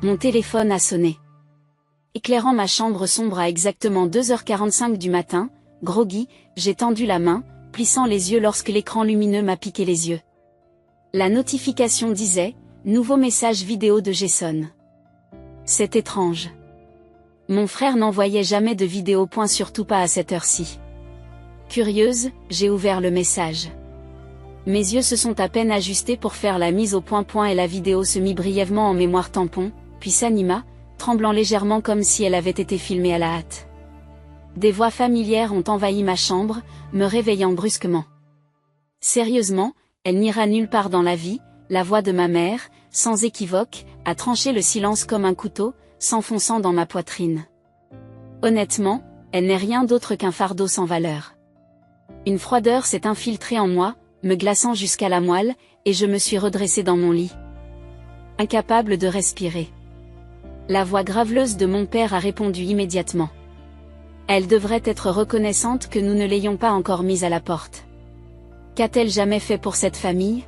Mon téléphone a sonné. Éclairant ma chambre sombre à exactement 2h45 du matin, groggy, j'ai tendu la main, plissant les yeux lorsque l'écran lumineux m'a piqué les yeux. La notification disait « Nouveau message vidéo de Jason ». C'est étrange. Mon frère n'envoyait jamais de vidéo. Surtout pas à cette heure-ci. Curieuse, j'ai ouvert le message. Mes yeux se sont à peine ajustés pour faire la mise au point et la vidéo se mit brièvement en mémoire tampon, puis s'anima, tremblant légèrement comme si elle avait été filmée à la hâte. Des voix familières ont envahi ma chambre, me réveillant brusquement. Sérieusement, elle n'ira nulle part dans la vie, la voix de ma mère, sans équivoque, a tranché le silence comme un couteau, s'enfonçant dans ma poitrine. Honnêtement, elle n'est rien d'autre qu'un fardeau sans valeur. Une froideur s'est infiltrée en moi, me glaçant jusqu'à la moelle, et je me suis redressée dans mon lit. Incapable de respirer. La voix graveleuse de mon père a répondu immédiatement. Elle devrait être reconnaissante que nous ne l'ayons pas encore mise à la porte. Qu'a-t-elle jamais fait pour cette famille?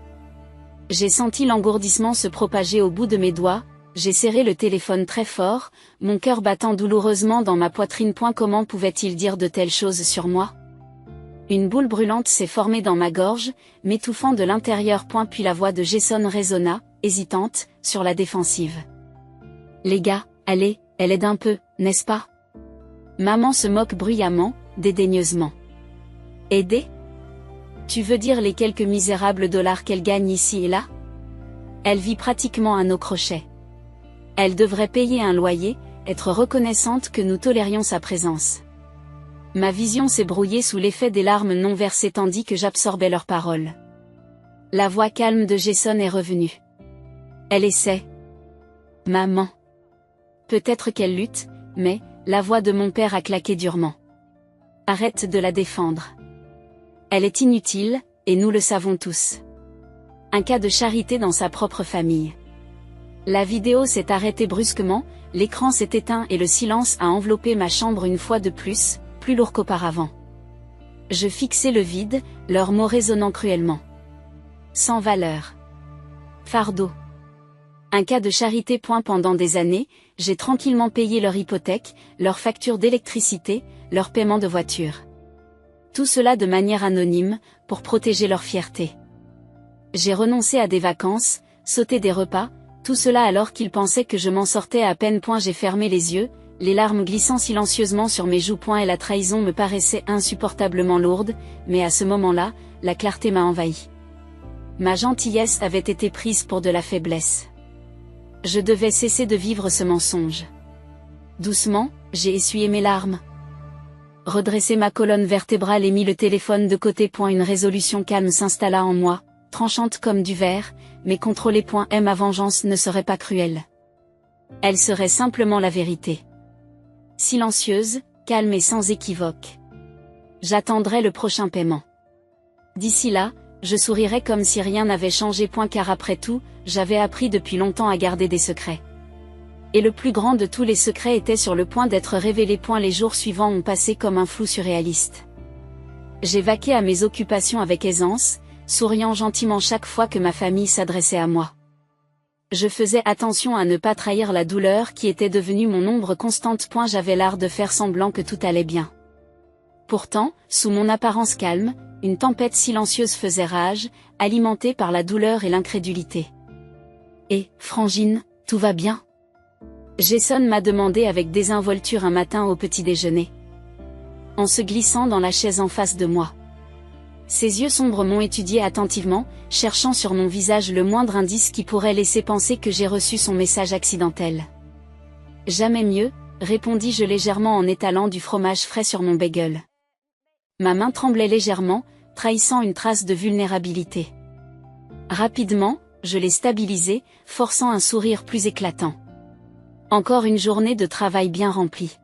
J'ai senti l'engourdissement se propager au bout de mes doigts, j'ai serré le téléphone très fort, mon cœur battant douloureusement dans ma poitrine. Comment pouvait-il dire de telles choses sur moi? Une boule brûlante s'est formée dans ma gorge, m'étouffant de l'intérieur. Puis la voix de Jason résonna, hésitante, sur la défensive. Les gars, allez, elle aide un peu, n'est-ce pas? Maman se moque bruyamment, dédaigneusement. Aider? Tu veux dire les quelques misérables dollars qu'elle gagne ici et là? Elle vit pratiquement à nos crochets. Elle devrait payer un loyer, être reconnaissante que nous tolérions sa présence. Ma vision s'est brouillée sous l'effet des larmes non versées tandis que j'absorbais leurs paroles. La voix calme de Jason est revenue. Elle essaie. Maman. Peut-être qu'elle lutte, mais, la voix de mon père a claqué durement. Arrête de la défendre. Elle est inutile, et nous le savons tous. Un cas de charité dans sa propre famille. La vidéo s'est arrêtée brusquement, l'écran s'est éteint et le silence a enveloppé ma chambre une fois de plus, plus lourd qu'auparavant. Je fixais le vide, leurs mots résonnant cruellement. Sans valeur. Fardeau. Un cas de charité. Pendant des années, j'ai tranquillement payé leur hypothèque, leurs factures d'électricité, leur paiement de voiture. Tout cela de manière anonyme, pour protéger leur fierté. J'ai renoncé à des vacances, sauté des repas, tout cela alors qu'ils pensaient que je m'en sortais à peine. J'ai fermé les yeux, les larmes glissant silencieusement sur mes joues. Et la trahison me paraissait insupportablement lourde, mais à ce moment-là, la clarté m'a envahi. Ma gentillesse avait été prise pour de la faiblesse. Je devais cesser de vivre ce mensonge. Doucement, j'ai essuyé mes larmes. Redressé ma colonne vertébrale et mis le téléphone de côté. Une résolution calme s'installa en moi, tranchante comme du verre, mais contrôlée. Ma vengeance ne serait pas cruelle. Elle serait simplement la vérité. Silencieuse, calme et sans équivoque. J'attendrai le prochain paiement. D'ici là, je sourirais comme si rien n'avait changé. Car après tout, j'avais appris depuis longtemps à garder des secrets. Et le plus grand de tous les secrets était sur le point d'être révélé. Les jours suivants ont passé comme un flou surréaliste. J'ai vaqué à mes occupations avec aisance, souriant gentiment chaque fois que ma famille s'adressait à moi. Je faisais attention à ne pas trahir la douleur qui était devenue mon ombre constante. J'avais l'art de faire semblant que tout allait bien. Pourtant, sous mon apparence calme, une tempête silencieuse faisait rage, alimentée par la douleur et l'incrédulité. Et, Frangine, tout va bien? Jason m'a demandé avec désinvolture un matin au petit déjeuner. En se glissant dans la chaise en face de moi. Ses yeux sombres m'ont étudié attentivement, cherchant sur mon visage le moindre indice qui pourrait laisser penser que j'ai reçu son message accidentel. Jamais mieux, répondis-je légèrement en étalant du fromage frais sur mon bagel. Ma main tremblait légèrement, trahissant une trace de vulnérabilité. Rapidement, je l'ai stabilisé, forçant un sourire plus éclatant. Encore une journée de travail bien remplie.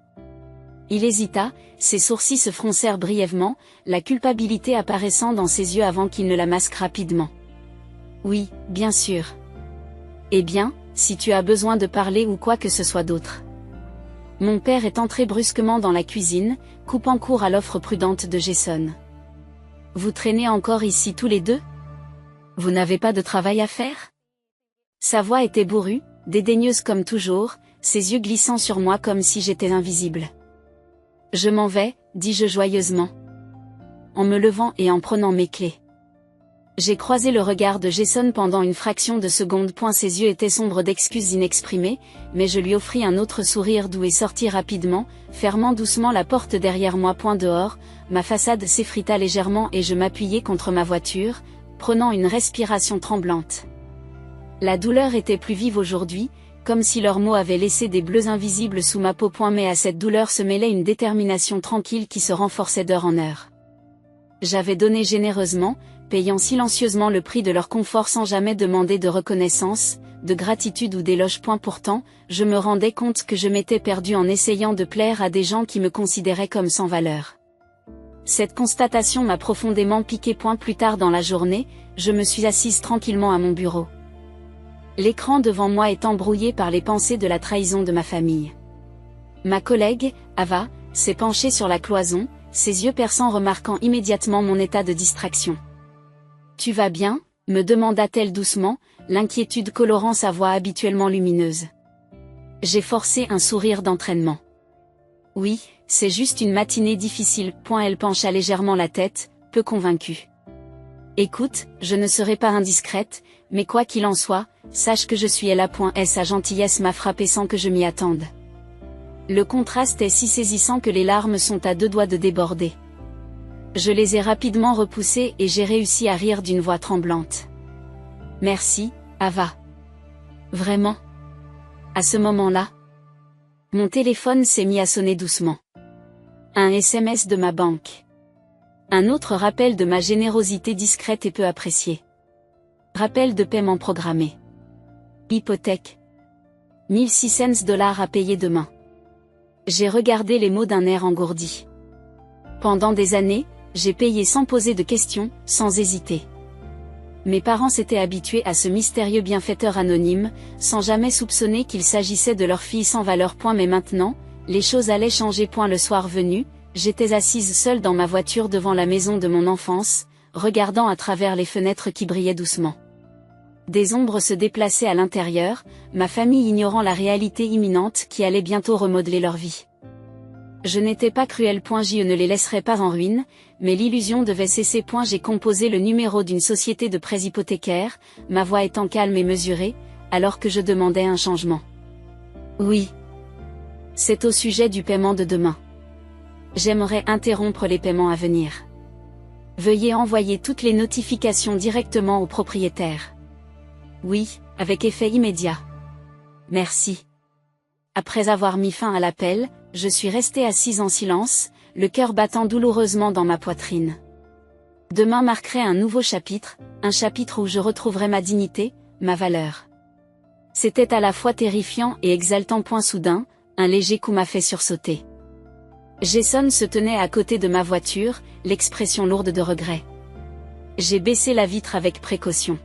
Il hésita, ses sourcils se froncèrent brièvement, la culpabilité apparaissant dans ses yeux avant qu'il ne la masque rapidement. Oui, bien sûr. Eh bien, si tu as besoin de parler ou quoi que ce soit d'autre. Mon père est entré brusquement dans la cuisine, coupant court à l'offre prudente de Jason. Vous traînez encore ici tous les deux? Vous n'avez pas de travail à faire? Sa voix était bourrue, dédaigneuse comme toujours, ses yeux glissant sur moi comme si j'étais invisible. Je m'en vais, dis-je joyeusement, en me levant et en prenant mes clés. J'ai croisé le regard de Jason pendant une fraction de seconde. Ses yeux étaient sombres d'excuses inexprimées, mais je lui offris un autre sourire doux et sortis rapidement, fermant doucement la porte derrière moi. Dehors, ma façade s'effrita légèrement et je m'appuyai contre ma voiture, prenant une respiration tremblante. La douleur était plus vive aujourd'hui, comme si leurs mots avaient laissé des bleus invisibles sous ma peau. Mais à cette douleur se mêlait une détermination tranquille qui se renforçait d'heure en heure. J'avais donné généreusement, payant silencieusement le prix de leur confort sans jamais demander de reconnaissance, de gratitude ou d'éloge. Pourtant, je me rendais compte que je m'étais perdu en essayant de plaire à des gens qui me considéraient comme sans valeur. Cette constatation m'a profondément piqué. Plus tard dans la journée, je me suis assise tranquillement à mon bureau. L'écran devant moi étant brouillé par les pensées de la trahison de ma famille. Ma collègue, Ava, s'est penchée sur la cloison, ses yeux perçants remarquant immédiatement mon état de distraction. « Tu vas bien ?» me demanda-t-elle doucement, l'inquiétude colorant sa voix habituellement lumineuse. J'ai forcé un sourire d'entraînement. « Oui, c'est juste une matinée difficile. » Elle pencha légèrement la tête, peu convaincue. « Écoute, je ne serai pas indiscrète, mais quoi qu'il en soit, sache que je suis là. » Sa gentillesse m'a frappé sans que je m'y attende. Le contraste est si saisissant que les larmes sont à deux doigts de déborder. Je les ai rapidement repoussées et j'ai réussi à rire d'une voix tremblante. « Merci, Ava. Vraiment. » À ce moment-là, mon téléphone s'est mis à sonner doucement. Un SMS de ma banque. Un autre rappel de ma générosité discrète et peu appréciée. Rappel de paiement programmé. Hypothèque. 1600 $ à payer demain. J'ai regardé les mots d'un air engourdi. Pendant des années, j'ai payé sans poser de questions, sans hésiter. Mes parents s'étaient habitués à ce mystérieux bienfaiteur anonyme, sans jamais soupçonner qu'il s'agissait de leur fille sans valeur. Mais maintenant, les choses allaient changer. Le soir venu, j'étais assise seule dans ma voiture devant la maison de mon enfance, regardant à travers les fenêtres qui brillaient doucement. Des ombres se déplaçaient à l'intérieur, ma famille ignorant la réalité imminente qui allait bientôt remodeler leur vie. Je n'étais pas cruel. Je ne les laisserais pas en ruine, mais l'illusion devait cesser. J'ai composé le numéro d'une société de prêts hypothécaires, ma voix étant calme et mesurée, alors que je demandais un changement. Oui. C'est au sujet du paiement de demain. J'aimerais interrompre les paiements à venir. Veuillez envoyer toutes les notifications directement au propriétaire. Oui, avec effet immédiat. Merci. Après avoir mis fin à l'appel, je suis restée assise en silence, le cœur battant douloureusement dans ma poitrine. Demain marquerait un nouveau chapitre, un chapitre où je retrouverai ma dignité, ma valeur. C'était à la fois terrifiant et exaltant. Soudain, un léger coup m'a fait sursauter. Jason se tenait à côté de ma voiture, l'expression lourde de regret. J'ai baissé la vitre avec précaution.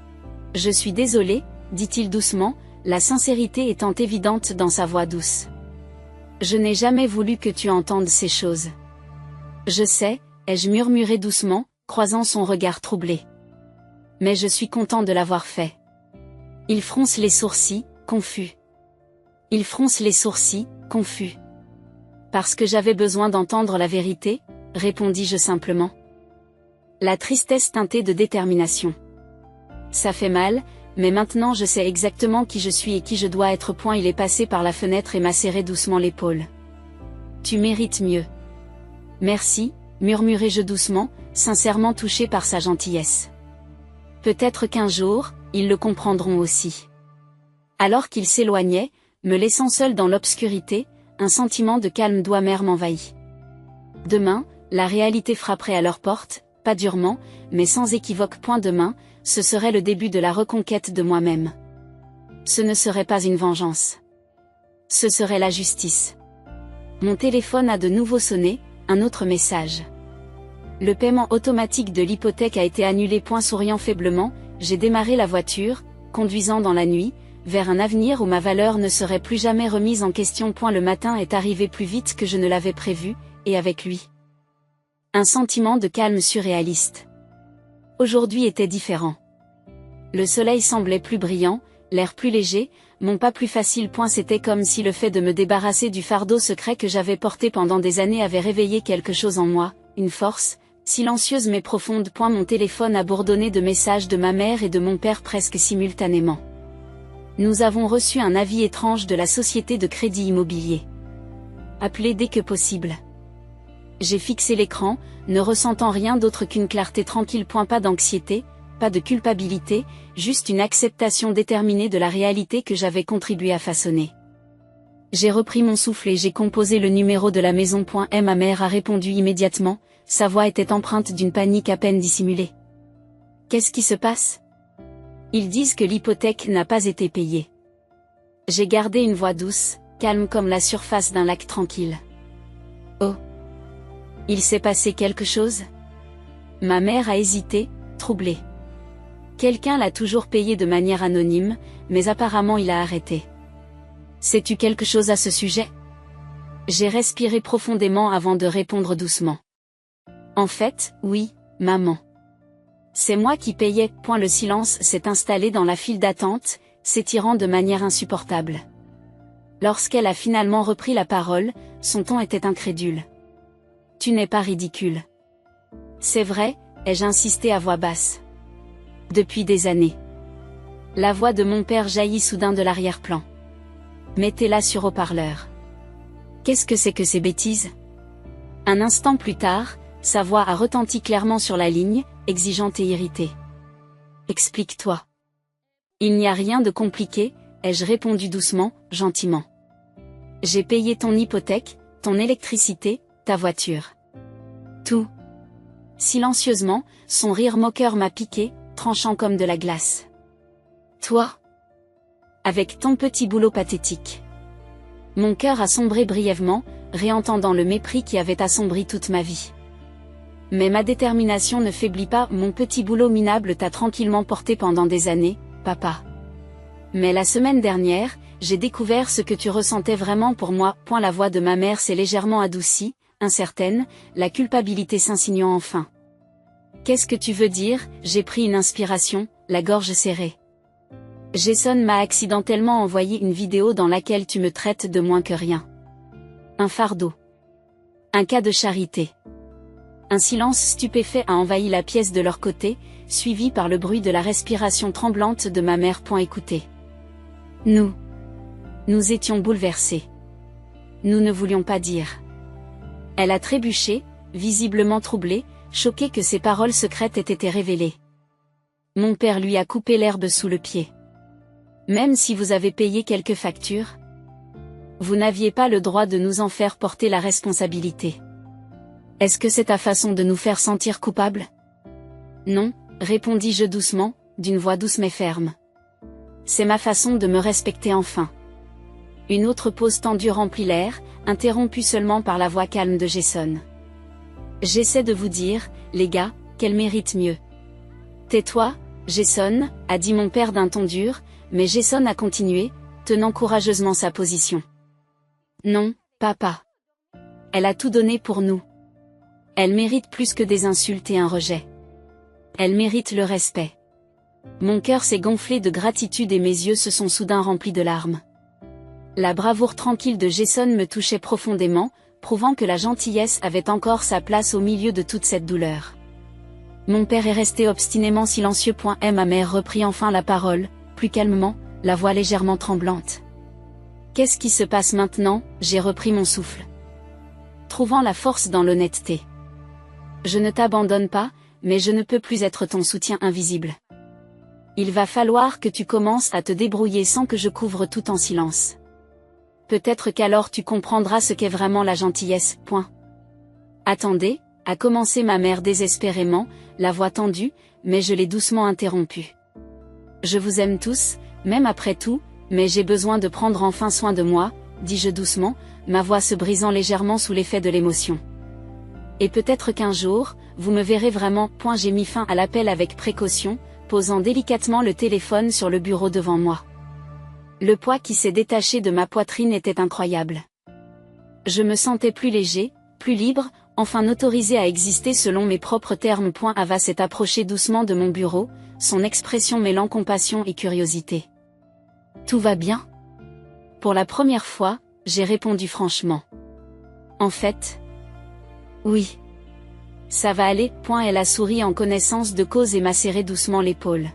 « Je suis désolé, dit-il doucement, la sincérité étant évidente dans sa voix douce. Je n'ai jamais voulu que tu entendes ces choses. Je sais, ai-je murmuré doucement, croisant son regard troublé. Mais je suis content de l'avoir fait. Il fronce les sourcils, confus. Il fronce les sourcils, confus. Parce que j'avais besoin d'entendre la vérité, répondis-je simplement. La tristesse teintée de détermination. Ça fait mal, mais maintenant je sais exactement qui je suis et qui je dois être. Il est passé par la fenêtre et m'a serré doucement l'épaule. Tu mérites mieux. Merci, murmurai-je doucement, sincèrement touché par sa gentillesse. Peut-être qu'un jour, ils le comprendront aussi. Alors qu'il s'éloignait, me laissant seul dans l'obscurité, un sentiment de calme doux amer m'envahit. Demain, la réalité frapperait à leur porte, pas durement, mais sans équivoque. Demain, ce serait le début de la reconquête de moi-même. Ce ne serait pas une vengeance. Ce serait la justice. Mon téléphone a de nouveau sonné, un autre message. Le paiement automatique de l'hypothèque a été annulé. Souriant faiblement, j'ai démarré la voiture, conduisant dans la nuit, vers un avenir où ma valeur ne serait plus jamais remise en question. Le matin est arrivé plus vite que je ne l'avais prévu, et avec lui, un sentiment de calme surréaliste. Aujourd'hui était différent. Le soleil semblait plus brillant, l'air plus léger, mon pas plus facile. C'était comme si le fait de me débarrasser du fardeau secret que j'avais porté pendant des années avait réveillé quelque chose en moi, une force, silencieuse mais profonde. Mon téléphone a bourdonné de messages de ma mère et de mon père presque simultanément. Nous avons reçu un avis étrange de la société de crédit immobilier. Appelez dès que possible. J'ai fixé l'écran, ne ressentant rien d'autre qu'une clarté tranquille. Pas d'anxiété, pas de culpabilité, juste une acceptation déterminée de la réalité que j'avais contribué à façonner. J'ai repris mon souffle et j'ai composé le numéro de la maison. Ma mère a répondu immédiatement, sa voix était empreinte d'une panique à peine dissimulée. Qu'est-ce qui se passe ? Ils disent que l'hypothèque n'a pas été payée. J'ai gardé une voix douce, calme comme la surface d'un lac tranquille. Oh ! Il s'est passé quelque chose ? Ma mère a hésité, troublée. Quelqu'un l'a toujours payé de manière anonyme, mais apparemment il a arrêté. Sais-tu quelque chose à ce sujet ? J'ai respiré profondément avant de répondre doucement. En fait, oui, maman. C'est moi qui payais. Le silence s'est installé dans la file d'attente, s'étirant de manière insupportable. Lorsqu'elle a finalement repris la parole, son ton était incrédule. Tu n'es pas ridicule. C'est vrai, ai-je insisté à voix basse. Depuis des années. La voix de mon père jaillit soudain de l'arrière-plan. Mettez-la sur haut-parleur. Qu'est-ce que c'est que ces bêtises ? Un instant plus tard, sa voix a retenti clairement sur la ligne, exigeante et irritée. Explique-toi. Il n'y a rien de compliqué, ai-je répondu doucement, gentiment. J'ai payé ton hypothèque, ton électricité, ta voiture. Tout. Silencieusement, son rire moqueur m'a piqué, tranchant comme de la glace. Toi ? Avec ton petit boulot pathétique. Mon cœur a sombré brièvement, réentendant le mépris qui avait assombri toute ma vie. Mais ma détermination ne faiblit pas. Mon petit boulot minable t'a tranquillement porté pendant des années, papa. Mais la semaine dernière, j'ai découvert ce que tu ressentais vraiment pour moi. La voix de ma mère s'est légèrement adoucie, incertaine, la culpabilité s'insinuant enfin. Qu'est-ce que tu veux dire ? J'ai pris une inspiration, la gorge serrée. Jason m'a accidentellement envoyé une vidéo dans laquelle tu me traites de moins que rien. Un fardeau. Un cas de charité. Un silence stupéfait a envahi la pièce de leur côté, suivi par le bruit de la respiration tremblante de ma mère. Écoutez. Nous étions bouleversés. Nous ne voulions pas dire. Elle a trébuché, visiblement troublée, choquée que ses paroles secrètes aient été révélées. Mon père lui a coupé l'herbe sous le pied. Même si vous avez payé quelques factures, vous n'aviez pas le droit de nous en faire porter la responsabilité. Est-ce que c'est ta façon de nous faire sentir coupables ? Non, répondis-je doucement, d'une voix douce mais ferme. C'est ma façon de me respecter enfin. Une autre pause tendue remplit l'air, interrompue seulement par la voix calme de Jason. J'essaie de vous dire, les gars, qu'elle mérite mieux. Tais-toi, Jason, a dit mon père d'un ton dur, mais Jason a continué, tenant courageusement sa position. Non, papa. Elle a tout donné pour nous. Elle mérite plus que des insultes et un rejet. Elle mérite le respect. Mon cœur s'est gonflé de gratitude et mes yeux se sont soudain remplis de larmes. La bravoure tranquille de Jason me touchait profondément, prouvant que la gentillesse avait encore sa place au milieu de toute cette douleur. Mon père est resté obstinément silencieux. Ma mère reprit enfin la parole, plus calmement, la voix légèrement tremblante. Qu'est-ce qui se passe maintenant ? J'ai repris mon souffle. Trouvant la force dans l'honnêteté. Je ne t'abandonne pas, mais je ne peux plus être ton soutien invisible. Il va falloir que tu commences à te débrouiller sans que je couvre tout en silence. Peut-être qu'alors tu comprendras ce qu'est vraiment la gentillesse. Attendez, a commencé ma mère désespérément, la voix tendue, mais je l'ai doucement interrompue. Je vous aime tous, même après tout, mais j'ai besoin de prendre enfin soin de moi, dis-je doucement, ma voix se brisant légèrement sous l'effet de l'émotion. Et peut-être qu'un jour, vous me verrez vraiment. J'ai mis fin à l'appel avec précaution, posant délicatement le téléphone sur le bureau devant moi. Le poids qui s'est détaché de ma poitrine était incroyable. Je me sentais plus léger, plus libre, enfin autorisé à exister selon mes propres termes. Ava s'est approché doucement de mon bureau, son expression mêlant compassion et curiosité. Tout va bien? Pour la première fois, j'ai répondu franchement. En fait, oui. Ça va aller, elle a souri en connaissance de cause et m'a serré doucement l'épaule.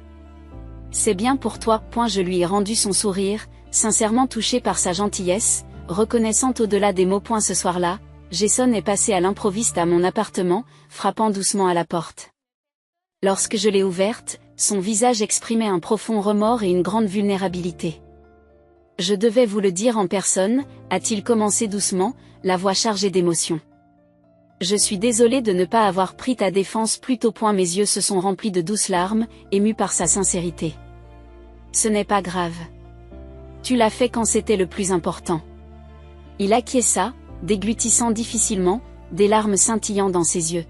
C'est bien pour toi, je lui ai rendu son sourire, sincèrement touché par sa gentillesse, reconnaissante au-delà des mots. Ce soir-là, Jason est passé à l'improviste à mon appartement, frappant doucement à la porte. Lorsque je l'ai ouverte, son visage exprimait un profond remords et une grande vulnérabilité. Je devais vous le dire en personne, a-t-il commencé doucement, la voix chargée d'émotion. Je suis désolé de ne pas avoir pris ta défense plus tôt. Mes yeux se sont remplis de douces larmes, émus par sa sincérité. Ce n'est pas grave. Tu l'as fait quand c'était le plus important. Il acquiesça, déglutissant difficilement, des larmes scintillant dans ses yeux.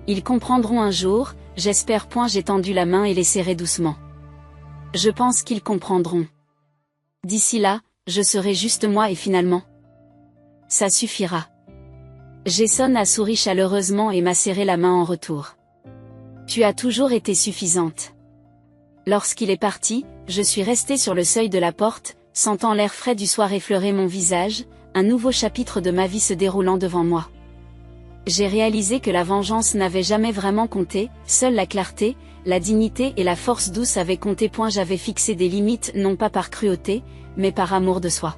Ils comprendront un jour, j'espère. J'ai tendu la main et les serré doucement. Je pense qu'ils comprendront. D'ici là, je serai juste moi et finalement. Ça suffira. Jason a souri chaleureusement et m'a serré la main en retour. Tu as toujours été suffisante. Lorsqu'il est parti, je suis restée sur le seuil de la porte, sentant l'air frais du soir effleurer mon visage, un nouveau chapitre de ma vie se déroulant devant moi. J'ai réalisé que la vengeance n'avait jamais vraiment compté, seule la clarté, la dignité et la force douce avaient compté. J'avais fixé des limites non pas par cruauté, mais par amour de soi.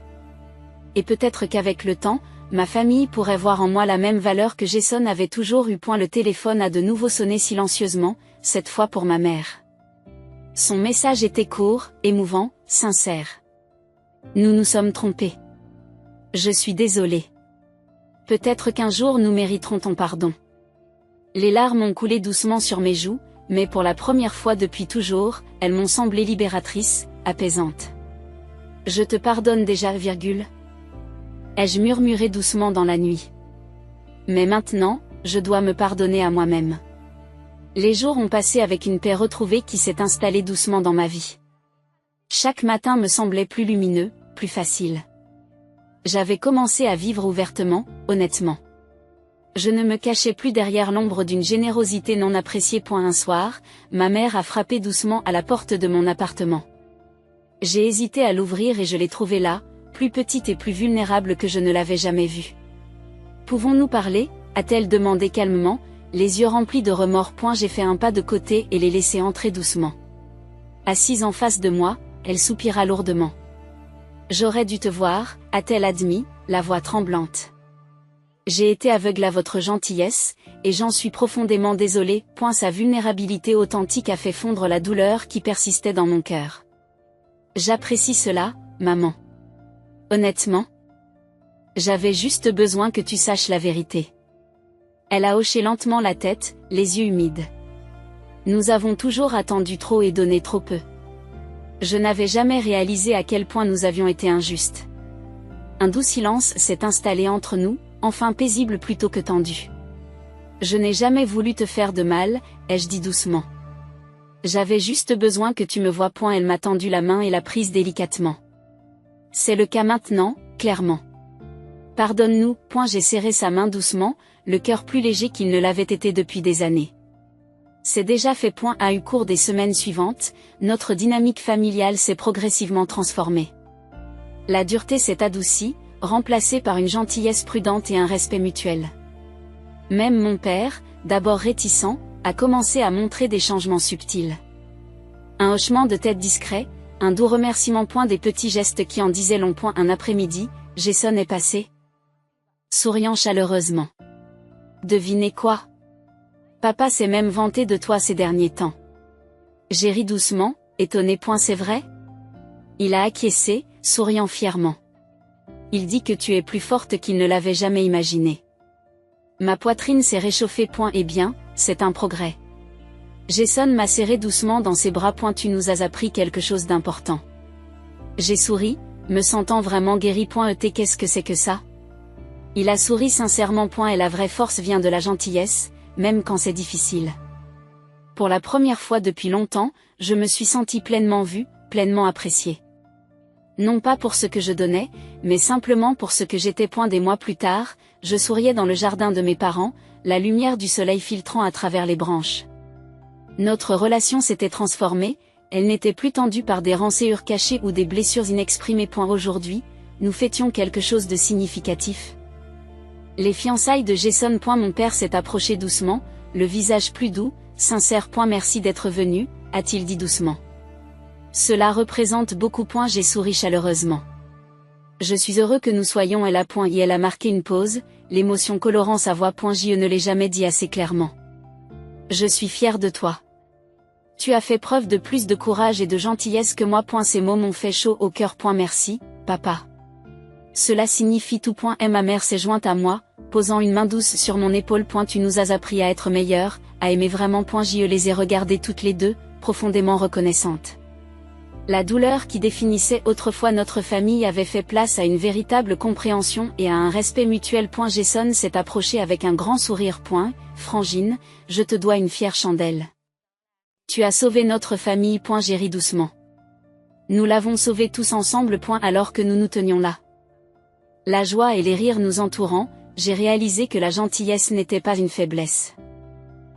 Et peut-être qu'avec le temps, ma famille pourrait voir en moi la même valeur que Jason avait toujours eu. Le téléphone a de nouveau sonné silencieusement, cette fois pour ma mère. Son message était court, émouvant, sincère. Nous nous sommes trompés. Je suis désolée. Peut-être qu'un jour nous mériterons ton pardon. Les larmes ont coulé doucement sur mes joues, mais pour la première fois depuis toujours, elles m'ont semblé libératrices, apaisantes. Je te pardonne déjà, ai-je murmuré doucement dans la nuit. Mais maintenant, je dois me pardonner à moi-même. Les jours ont passé avec une paix retrouvée qui s'est installée doucement dans ma vie. Chaque matin me semblait plus lumineux, plus facile. J'avais commencé à vivre ouvertement, honnêtement. Je ne me cachais plus derrière l'ombre d'une générosité non appréciée. Un soir, ma mère a frappé doucement à la porte de mon appartement. J'ai hésité à l'ouvrir et je l'ai trouvée là, plus petite et plus vulnérable que je ne l'avais jamais vue. Pouvons-nous parler, a-t-elle demandé calmement, les yeux remplis de remords. J'ai fait un pas de côté et l'ai laissée entrer doucement. Assise en face de moi, elle soupira lourdement. J'aurais dû te voir, a-t-elle admis, la voix tremblante. J'ai été aveugle à votre gentillesse, et j'en suis profondément désolée. Sa vulnérabilité authentique a fait fondre la douleur qui persistait dans mon cœur. J'apprécie cela, maman. Honnêtement, j'avais juste besoin que tu saches la vérité. Elle a hoché lentement la tête, les yeux humides. Nous avons toujours attendu trop et donné trop peu. Je n'avais jamais réalisé à quel point nous avions été injustes. Un doux silence s'est installé entre nous, enfin paisible plutôt que tendu. Je n'ai jamais voulu te faire de mal, ai-je dit doucement. J'avais juste besoin que tu me voies. Elle m'a tendu la main et l'a prise délicatement. C'est le cas maintenant, clairement. Pardonne-nous. J'ai serré sa main doucement, le cœur plus léger qu'il ne l'avait été depuis des années. C'est déjà fait. A eu cours des semaines suivantes, notre dynamique familiale s'est progressivement transformée. La dureté s'est adoucie, remplacée par une gentillesse prudente et un respect mutuel. Même mon père, d'abord réticent, a commencé à montrer des changements subtils. Un hochement de tête discret, un doux remerciement. Des petits gestes qui en disaient long. Un après-midi, Jason est passé, souriant chaleureusement. Devinez quoi? Papa s'est même vanté de toi ces derniers temps. J'ai ri doucement, étonné. C'est vrai? Il a acquiescé, souriant fièrement. Il dit que tu es plus forte qu'il ne l'avait jamais imaginé. Ma poitrine s'est réchauffée. Eh bien, c'est un progrès. Jason m'a serré doucement dans ses bras. Tu nous as appris quelque chose d'important. J'ai souri, me sentant vraiment guéri. Qu'est-ce que c'est que ça? Il a souri sincèrement. Et la vraie force vient de la gentillesse, même quand c'est difficile. Pour la première fois depuis longtemps, je me suis sentie pleinement vue, pleinement appréciée. Non pas pour ce que je donnais, mais simplement pour ce que j'étais. Des mois plus tard, je souriais dans le jardin de mes parents, la lumière du soleil filtrant à travers les branches. Notre relation s'était transformée, Elle n'était plus tendue par des rancœurs cachées ou des blessures inexprimées. Aujourd'hui, nous fêtions quelque chose de significatif. Les fiançailles de Jason. Mon père s'est approché doucement, le visage plus doux, sincère. Merci d'être venu, a-t-il dit doucement. Cela représente beaucoup. J'ai souri chaleureusement. Je suis heureux que nous soyons là. Et elle a marqué une pause, l'émotion colorant sa voix. Je ne l'ai jamais dit assez clairement. Je suis fière de toi. Tu as fait preuve de plus de courage et de gentillesse que moi. Ces mots m'ont fait chaud au cœur. Merci, papa. Cela signifie tout. Et ma mère s'est jointe à moi, posant une main douce sur mon épaule. Tu nous as appris à être meilleurs, à aimer vraiment. Je les ai regardées toutes les deux, profondément reconnaissantes. La douleur qui définissait autrefois notre famille avait fait place à une véritable compréhension et à un respect mutuel. Jason s'est approché avec un grand sourire. Frangine, je te dois une fière chandelle. Tu as sauvé notre famille. J'ai ri doucement. Nous l'avons sauvée tous ensemble. Alors que nous nous tenions là. La joie et les rires nous entourant, j'ai réalisé que la gentillesse n'était pas une faiblesse.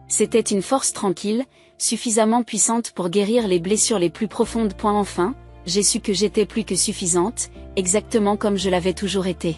C'était une force tranquille, suffisamment puissante pour guérir les blessures les plus profondes. Enfin, j'ai su que j'étais plus que suffisante, exactement comme je l'avais toujours été.